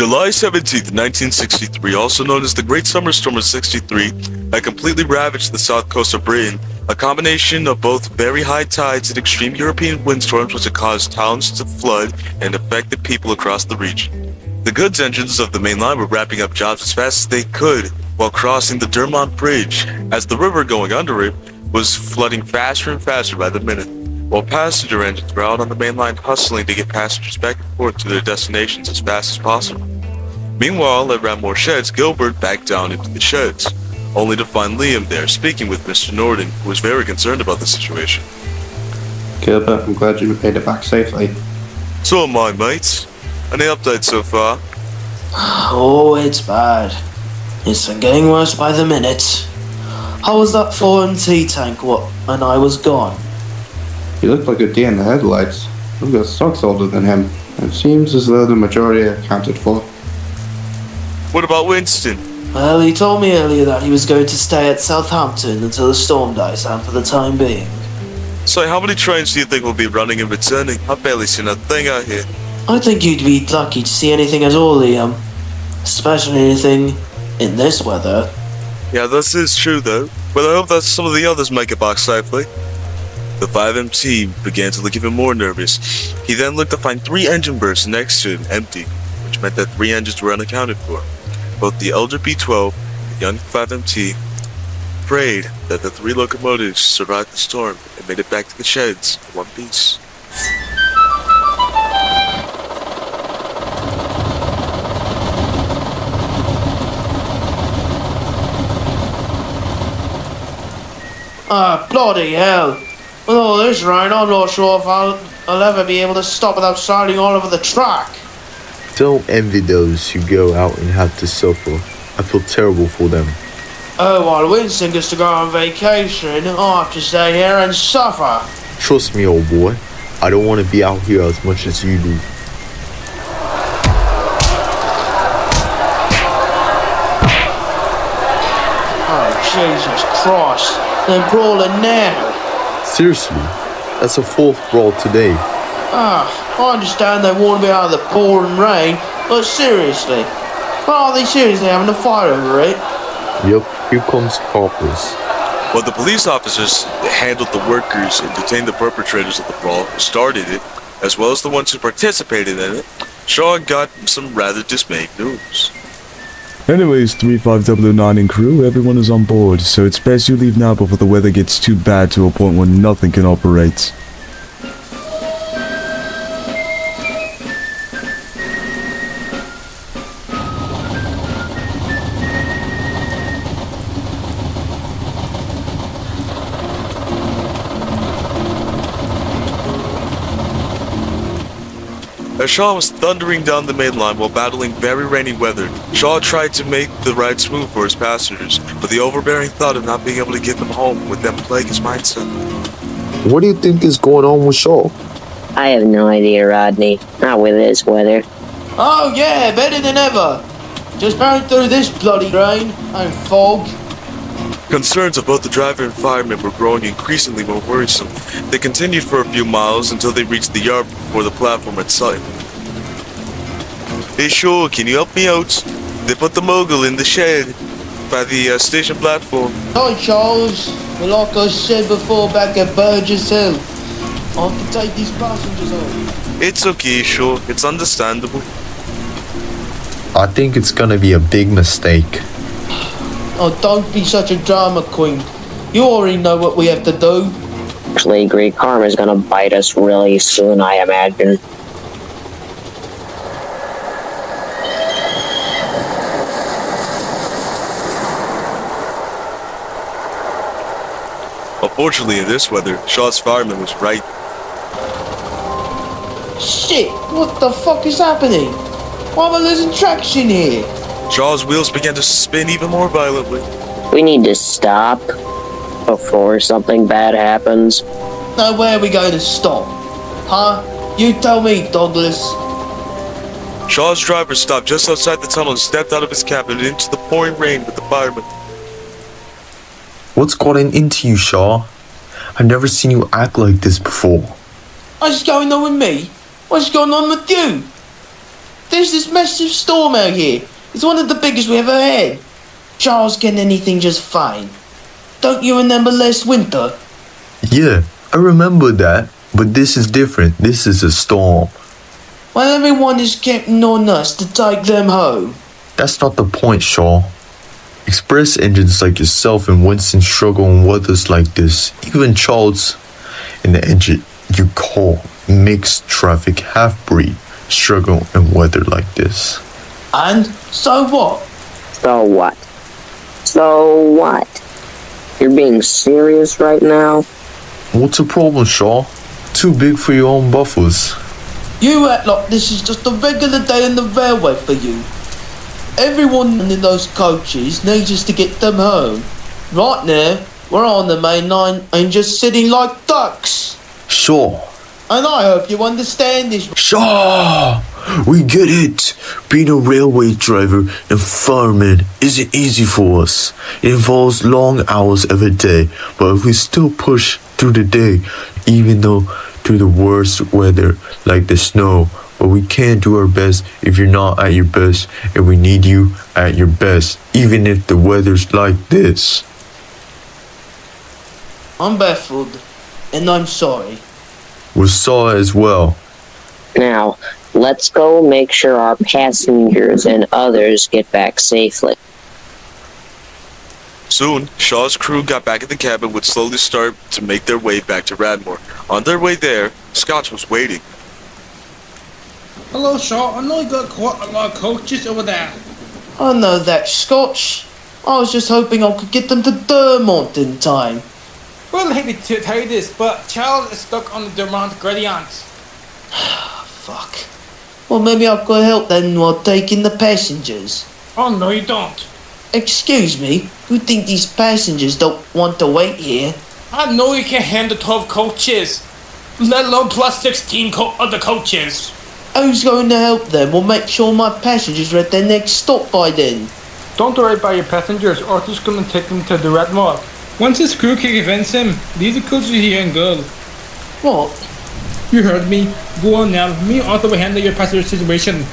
July 17th, 1963, also known as the Great Summer Storm of 63, had completely ravaged the south coast of Britain. A combination of both very high tides and extreme European windstorms which had caused towns to flood and affected people across the region. The goods engines of the main line were wrapping up jobs as fast as they could while crossing the Dermont Bridge, as the river going under it was flooding faster and faster by the minute, while passenger engines were out on the main line hustling to get passengers back and forth to their destinations as fast as possible. Meanwhile, at Ramore Sheds, Gilbert backed down into the sheds, only to find Liam there speaking with Mr. Norden, who was very concerned about the situation. Gilbert, I'm glad you made it back safely. So am I, mates. Any updates so far? Oh, it's bad. It's been getting worse by the minute. How was that 4MT tank when I was gone? He looked like a deer in the headlights. We've got socks older than him. It seems as though the majority are accounted for. What about Winston? Well, he told me earlier that he was going to stay at Southampton until the storm dies down for the time being. So how many trains do you think will be running and returning? I've barely seen a thing out here. I think you'd be lucky to see anything at all, Liam. Especially anything in this weather. Yeah, this is true though, but I hope that some of the others make it back safely. The 5MT began to look even more nervous. He then looked to find 3 engine berths next to him empty, which meant that 3 engines were unaccounted for. Both the elder B-12 and the young 5MT prayed that the 3 locomotives survived the storm and made it back to the sheds in one piece. Ah, bloody hell. With all this rain, I'm not sure if I'll ever be able to stop without sliding all over the track. Don't envy those who go out and have to suffer. I feel terrible for them. Oh, while Winston gets to go on vacation, I'll have to stay here and suffer. Trust me, old boy. I don't want to be out here as much as you do. Oh, Jesus Christ. They're brawling now. Seriously, that's a 4th brawl today. I understand they want to be out of the pouring rain, but seriously, are they seriously having a fight over it? Yep, here comes coppers. While the police officers handled the workers and detained the perpetrators of the brawl who started it, as well as the ones who participated in it, Shaw got some rather dismayed news. Anyways, 35009 and crew, everyone is on board, so it's best you leave now before the weather gets too bad to a point where nothing can operate. As Shaw was thundering down the main line while battling very rainy weather, Shaw tried to make the ride smooth for his passengers, but the overbearing thought of not being able to get them home would then plague his mindset. What do you think is going on with Shaw? I have no idea, Rodney. Not with this weather. Oh yeah, better than ever. Just burn through this bloody rain and fog. Concerns of both the driver and firemen were growing increasingly more worrisome. They continued for a few miles until they reached the yard before the platform at sight. Hey Shaw, can you help me out? They put the mogul in the shed by the station platform. Hi Charles, well, like I said before back at Burgess Hill, I can take these passengers home. It's okay, Shaw, it's understandable. I think it's gonna be a big mistake. Oh, don't be such a drama queen. You already know what we have to do. Actually, Greek karma's gonna bite us really soon, I imagine. Unfortunately, in this weather, Shaw's fireman was right. Shit, what the fuck is happening? Why am I losing traction here? Shaw's wheels began to spin even more violently. We need to stop before something bad happens. Now where are we going to stop? Huh? You tell me, Douglas. Shaw's driver stopped just outside the tunnel and stepped out of his cab and into the pouring rain with the fireman. What's gotten into you, Shaw? I've never seen you act like this before. What's going on with me? What's going on with you? There's this massive storm out here. It's one of the biggest we ever had. Charles, can anything just fine? Don't you remember last winter? Yeah, I remember that, but this is different. This is a storm. Well, everyone is counting on us to take them home. That's not the point, Shaw. Express engines like yourself and Winston struggle in weathers like this. Even Charles in the engine you call mixed traffic half-breed struggle in weather like this. And so what? So what? So what? You're being serious right now? What's the problem, Shaw? Too big for your own buffers. You act like this is just a regular day on the railway for you. Everyone in those coaches needs us to get them home. Right now, we're on the main line and just sitting like ducks. Shaw. And I hope you understand this. Shaw! We get it. Being a railway driver and fireman isn't easy for us. It involves long hours every day, but if we still push through the day, even though through the worst weather like the snow, but we can't do our best if you're not at your best, and we need you at your best, even if the weather's like this. I'm baffled, and I'm sorry. We're sorry as well. Now, let's go make sure our passengers and others get back safely. Soon, Shaw's crew got back in the cabin and would slowly start to make their way back to Radmore. On their way there, Scotch was waiting. Hello, Shaw. I know you got quite a lot of coaches over there. I know that, Scotch. I was just hoping I could get them to Dermont in time. Well, I hate to tell you this, but Charles is stuck on the Dermont gradient. Fuck. Well, maybe I could help then while taking the passengers. Oh, no, you don't. Excuse me, you think these passengers don't want to wait here? I know you can't handle 12 coaches, let alone plus 16 other coaches. Who's going to help them or make sure my passengers are at their next stop by then? Don't worry about your passengers, Arthur's gonna take them to the Red Mark. Once his crew can convince him, leave the coaches here and go. What? You heard me. Go on now. Me and Arthur will handle your passenger situation.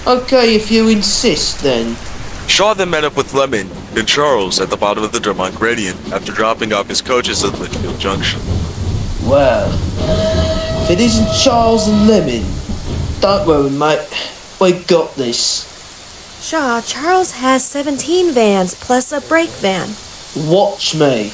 Okay, if you insist then. Shaw then met up with Lemon and Charles at the bottom of the Dermont gradient after dropping off his coaches at Litchfield Junction. Well, if it isn't Charles and Lemon, don't worry, mate. We got this. Shaw, Charles has 17 vans plus a brake van. Watch me.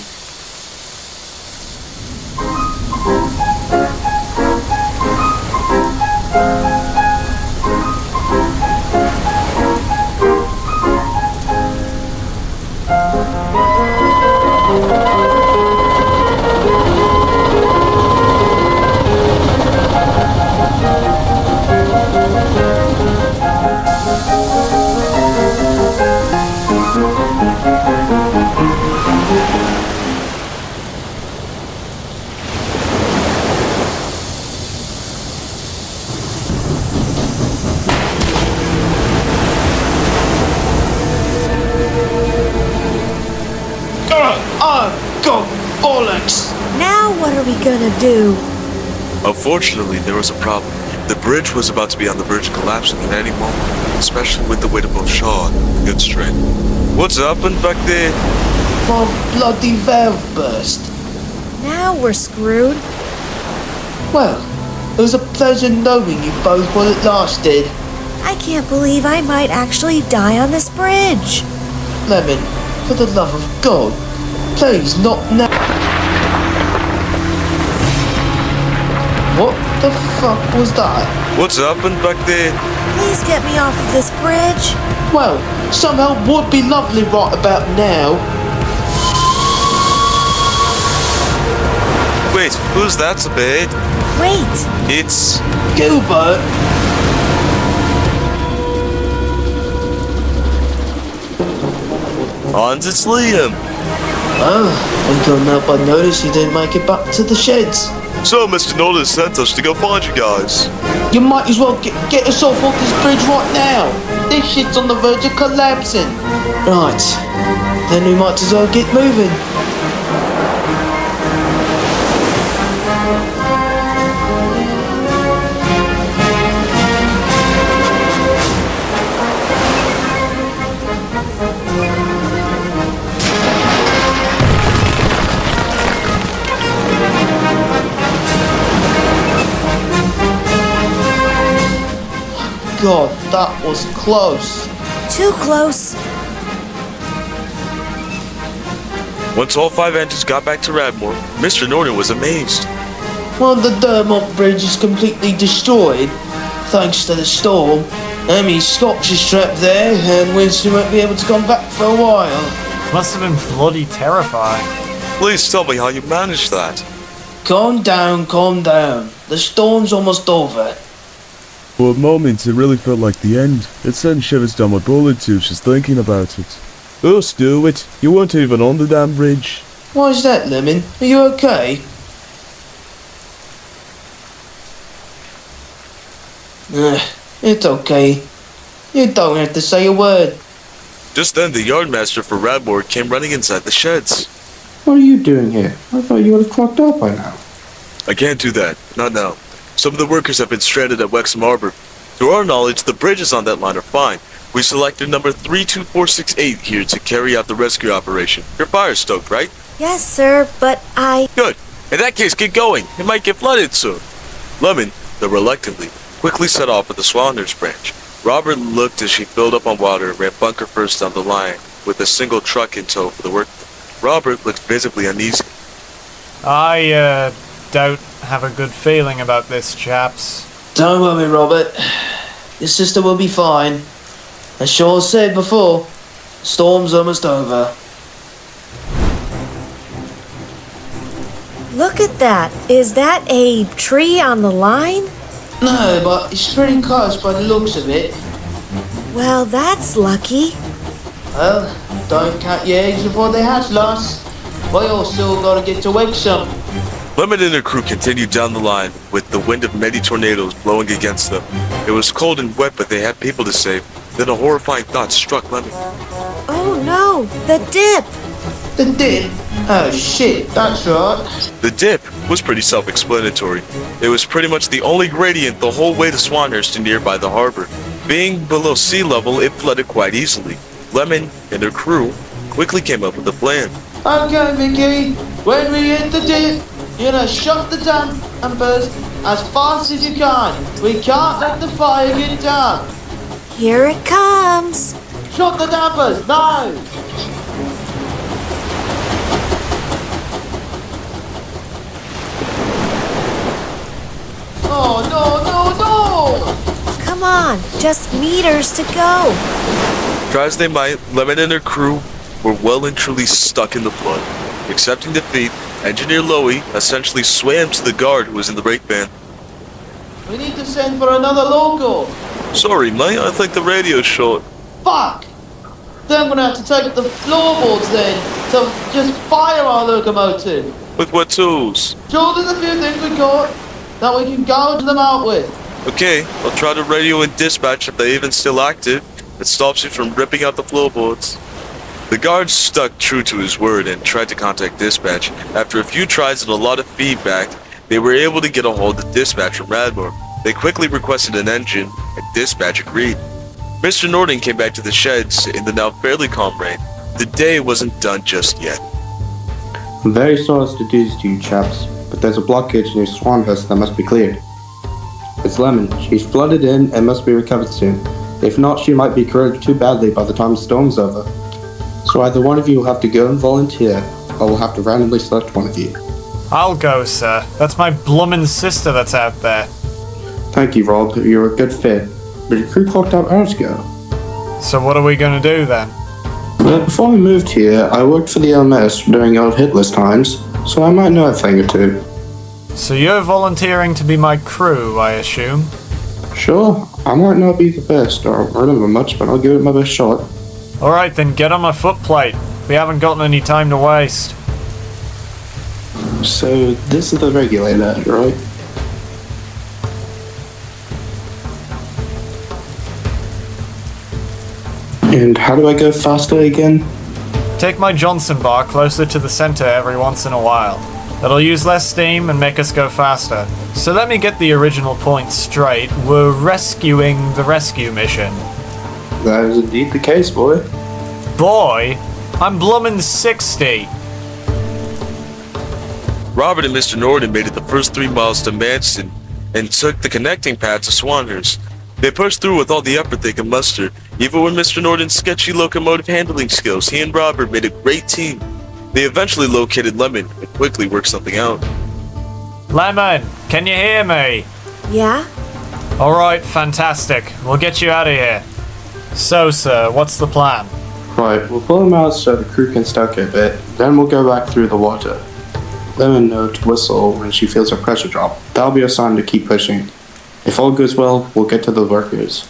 Oh, God, bollocks! Now what are we gonna do? Unfortunately, there was a problem. The bridge was about to be on the verge of collapsing at any moment, especially with the weight of both Shaw and the good strain. What's happened back there? My bloody valve burst. Now we're screwed. Well, it was a pleasure knowing you both while it lasted. I can't believe I might actually die on this bridge. Lemon, for the love of God, please, not now. What the fuck was that? What's happened back there? Please get me off of this bridge. Well, somehow would be lovely right about now. Wait, who's that a bit? Wait. It's... Gilbert! Hans, it's Liam. Oh, I couldn't help but notice you didn't make it back to the sheds. So, Mr. Nolan sent us to go find you guys. You might as well get us off this bridge right now. This shit's on the verge of collapsing. Right, then we might as well get moving. God, that was close. Too close. Once all 5 engines got back to Radmore, Mr. Norton was amazed. Well, the Dermot Bridge is completely destroyed, thanks to the storm. Amy Scotch is trapped there, and Winston won't be able to come back for a while. Must have been bloody terrifying. Please tell me how you managed that. Calm down, calm down. The storm's almost over. For a moment, it really felt like the end. It sent shivers down my bullet tubes just thinking about it. Oh, Stuart, you weren't even on the damn bridge. Why's that, Lemon? Are you okay? It's okay. You don't have to say a word. Just then, the yardmaster for Radmore came running inside the sheds. What are you doing here? I thought you would have clocked out by now. I can't do that. Not now. Some of the workers have been stranded at Wexham Harbor. To our knowledge, the bridges on that line are fine. We selected number 32468 here to carry out the rescue operation. You're fire stoked, right? Yes, sir, but Good. In that case, get going. It might get flooded soon. Lemon, though reluctantly, quickly set off with the Swaners branch. Robert looked as she filled up on water and ran bunker first down the line, with a single truck in tow for the work. Robert looked visibly uneasy. I, don't have a good feeling about this, chaps. Don't worry, Robert. Your sister will be fine. As Shaw said before, the storm's almost over. look at that. Is that a tree on the line? No, but it's pretty close by the looks of it. Well, that's lucky. Well, don't count your eggs before they hatch, lass. We all still gotta get to Wexham. Lemon and her crew continued down the line, with the wind of many tornadoes blowing against them. It was cold and wet, but they had people to save. Then a horrifying thought struck Lemon. Oh no, the dip! The dip? Oh shit, that's right. The dip was pretty self-explanatory. It was pretty much the only gradient the whole way to Swanhurst and nearby the harbor. Being below sea level, it flooded quite easily. Lemon and her crew quickly came up with a plan. Okay, Mickey, when we hit the dip, you're gonna shut the dampers as fast as you can. We can't let the fire get down. Here it comes. Shut the dampers, now! Oh, no! Come on, just meters to go. Try as they might, Lemon and her crew were well and truly stuck in the flood. Accepting defeat, Engineer Lowy essentially swam to the guard who was in the brake van. We need to send for another local. Sorry, mate, I think the radio's short. Fuck! Then I'm gonna have to take the floorboards then to just fire our locomotive. With what tools? Sure, there's a few things we got that we can gouge them out with. Okay, I'll try to radio in dispatch if they're even still active. It stops you from ripping out the floorboards. The guard stuck true to his word and tried to contact dispatch. After a few tries and a lot of feedback, they were able to get a hold of dispatch from Radmore. They quickly requested an engine, and dispatch agreed. Mr. Norton came back to the sheds in the now fairly calm rain. The day wasn't done just yet. I'm very sorry to do this to you chaps, but there's a blockage near Swanhurst that must be cleared. It's Lemon. She's flooded in and must be recovered soon. If not, she might be corroded too badly by the time the storm's over. So either one of you will have to go and volunteer, or we'll have to randomly select one of you. I'll go, sir. That's my bloomin' sister that's out there. Thank you, Rob. You're a good fit. But your crew clocked out hours ago. So what are we gonna do then? Well, before I moved here, I worked for the LMS during old Hitler's times, so I might know a thing or two. So you're volunteering to be my crew, I assume? Sure, I might not be the best or remember much, but I'll give it my best shot. Alright then, get on my footplate. We haven't gotten any time to waste. So, this is the regulator, right? And how do I go faster again? Take my Johnson bar closer to the center every once in a while. That'll use less steam and make us go faster. So let me get the original point straight. We're rescuing the rescue mission. That is indeed the case, boy. Boy, I'm bloomin' 60. Robert and Mr. Norton made it the first 3 miles to Manston and took the connecting path to Swanhurst. They pushed through with all the effort they could muster. Even with Mr. Norton's sketchy locomotive handling skills, he and Robert made a great team. They eventually located Lemon and quickly worked something out. Lemon, can you hear me? Yeah? Alright, fantastic. We'll get you out of here. So, sir, what's the plan? Right, we'll pull him out so the crew can stoke a bit, then we'll go back through the water. Lemon know to whistle when she feels her pressure drop. That'll be a sign to keep pushing. If all goes well, we'll get to the workers.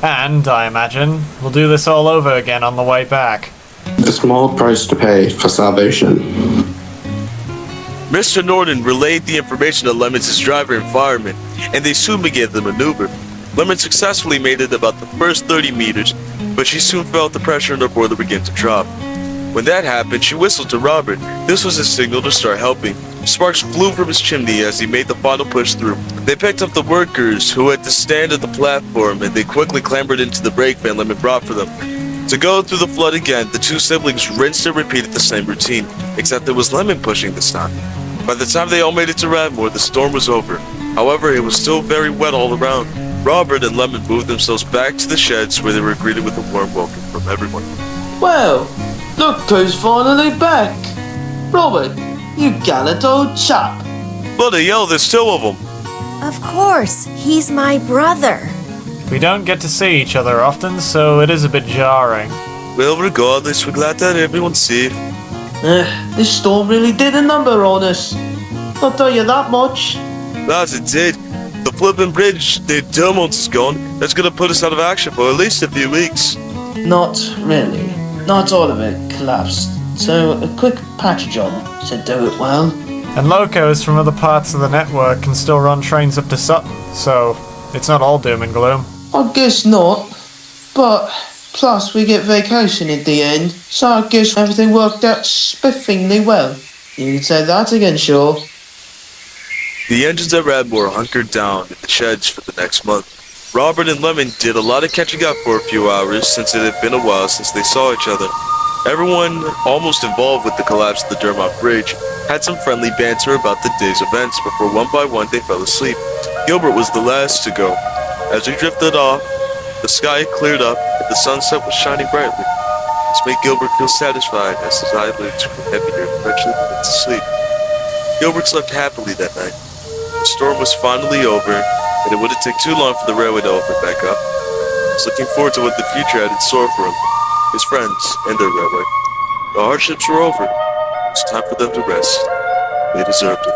And, I imagine, we'll do this all over again on the way back. The small price to pay for salvation. Mr. Norton relayed the information to Lemon's driver and fireman, and they soon began the maneuver. Lemon successfully made it about the first 30 meters, but she soon felt the pressure in her boiler begin to drop. When that happened, she whistled to Robert. This was his signal to start helping. Sparks flew from his chimney as he made the final push through. They picked up the workers who had to stand at the platform, and they quickly clambered into the brake van Lemon brought for them. To go through the flood again, the two siblings rinsed and repeated the same routine, except it was Lemon pushing this time. By the time they all made it to Radmore, the storm was over. However, it was still very wet all around. Robert and Lemon moved themselves back to the sheds where they were greeted with a warm welcome from everyone. Well, look who's finally back. Robert, you gallant old chap. Bloody hell, there's two of them. Of course, he's my brother. We don't get to see each other often, so it is a bit jarring. Well, regardless, we're glad that everyone's safe. This storm really did a number on us. I'll tell you that much. As it did. The flipping bridge, the Dermont is gone. That's gonna put us out of action for at least a few weeks. Not really. Not all of it collapsed. So a quick patch job should do it well. And locos from other parts of the network can still run trains up to Sutton, so it's not all doom and gloom. I guess not. But plus we get vacation at the end, so I guess everything worked out spiffingly well. You could say that again, sure. The engines at Radmore hunkered down in the sheds for the next month. Robert and Lemon did a lot of catching up for a few hours since it had been a while since they saw each other. Everyone almost involved with the collapse of the Dermont Bridge had some friendly banter about the day's events before one by one they fell asleep. Gilbert was the last to go. As we drifted off, the sky cleared up and the sunset was shining brightly. This made Gilbert feel satisfied as his eyelids grew heavier and eventually went to sleep. Gilbert slept happily that night. The storm was finally over, and it wouldn't take too long for the railway to open back up. He was looking forward to what the future had in store for him, his friends, and their railway. The hardships were over. It was time for them to rest. They deserved it.